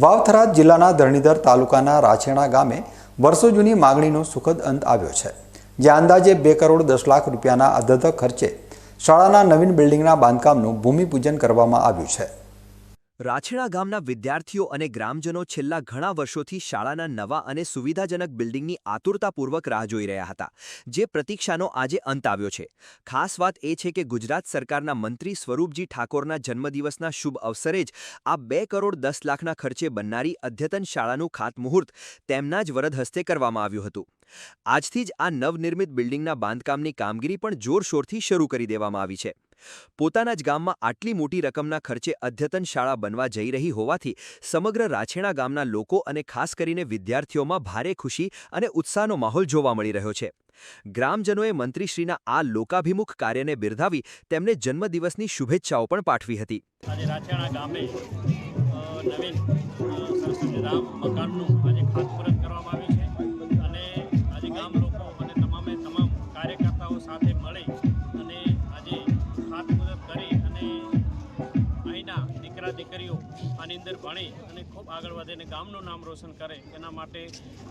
વાવથરા જિલ્લાના ધરણીધર તાલુકાના રાછેણા ગામે વર્ષો જૂની માગણીનો સુખદ અંત આવ્યો છે, જ્યાં અંદાજે 2 કરોડ 10 લાખ રૂપિયાના અધધ ખર્ચે શાળાના નવીન બિલ્ડિંગના બાંધકામનું ભૂમિપૂજન કરવામાં આવ્યું છે। રાછેણા ગામના વિદ્યાર્થીઓ અને ગ્રામજનો છેલ્લા ઘણા વર્ષોથી શાળાના નવા અને સુવિધાજનક બિલ્ડિંગની આતુરતાપૂર્વક રાહ જોઈ રહ્યા હતા, જે પ્રતીક્ષાનો આજે અંત આવ્યો છે। ખાસ વાત એ છે કે ગુજરાત સરકારના મંત્રી સ્વરૂપજી ઠાકોરના જન્મદિવસના શુભ અવસરે જ આ 2 કરોડ 10 લાખના ખર્ચે બનનારી અદ્યતન શાળાનું ખાતમુહૂર્ત તેમના જ વરદ હસ્તે કરવામાં આવ્યું હતું। આજથી જ આ નવનિર્મિત બિલ્ડિંગના બાંધકામની કામગીરી પણ જોરશોરથી શરૂ કરી દેવામાં આવી છે। પોતાના જ ગામમાં આટલી મોટી રકમના ખર્ચે અદ્યતન શાળા બનવા જઈ રહી હોવાથી સમગ્ર રાછેણા ગામના લોકો અને ખાસ કરીને વિદ્યાર્થીઓમાં ભારે ખુશી અને ઉત્સાહનો માહોલ જોવા મળી રહ્યો છે। ગ્રામજનોએ મંત્રીશ્રીના આ લોકાભિમુખ કાર્યને બિરદાવી તેમને જન્મદિવસની શુભેચ્છાઓ પણ પાઠવી હતી। આજે રાછેણા ગામે નવીન સરસ્વતી રામ મકાનનું આજે ખાતમુહૂર્ત કરવામાં આવ્યું છે અને આજે ગામ લોકો અને તમામ કાર્યકર્તાઓ સાથે મળી અને આજે ખાતમુહૂર્ત કરી અને અહીંના દીકરા દીકરીઓ આની અંદર ભણી અને ખૂબ આગળ વધે અને ગામનું નામ રોશન કરે, એના માટે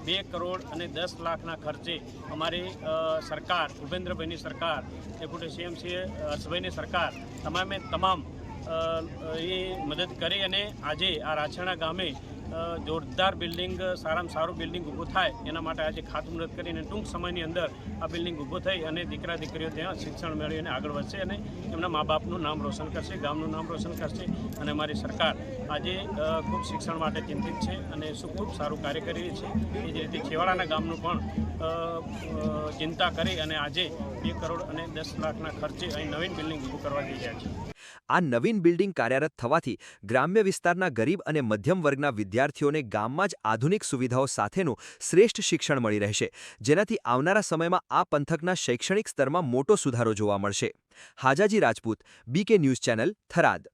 2 કરોડ અને 10 લાખના ખર્ચે અમારી સરકાર, ભૂપેન્દ્રભાઈની સરકાર, ડેપ્યુટી સીએમ હર્ષભાઈની સરકાર તમામ એ મદદ કરી અને આજે આ રાછેણા ગામે જોરદાર બિલ્ડિંગ, સારામાં સારું બિલ્ડિંગ ઊભું થાય એના માટે આજે ખાતમુહૂર્ત કરીને ટૂંક સમયની અંદર આ બિલ્ડિંગ ઊભું થઈ અને દીકરા દીકરીઓ ત્યાં શિક્ષણ મેળવીને આગળ વધશે અને એમના મા બાપનું નામ રોશન કરશે, ગામનું નામ રોશન કરશે। અને અમારી સરકાર આજે ખૂબ શિક્ષણ માટે ચિંતિત છે અને ખૂબ સારું કાર્ય કરી રહી છે। એ જ રીતે છેવાડાના ગામનું પણ ચિંતા કરી અને આજે 2 કરોડ અને 10 લાખના ખર્ચે અહીં નવીન બિલ્ડિંગ ઊભું કરવા જઈ રહ્યા છે। આ નવીન બિલ્ડિંગ કાર્યરત થવાથી ગ્રામ્ય વિસ્તારના ગરીબ અને મધ્યમ વર્ગના વિદ્યાર્થીઓને ગામમાં જ આધુનિક સુવિધાઓ સાથેનું શ્રેષ્ઠ શિક્ષણ મળી રહેશે, જેનાથી આવનારા સમયમાં આ પંથકના શૈક્ષણિક સ્તરમાં મોટો સુધારો જોવા મળશે। Hajaji Rajput, BK news channel, Tharad.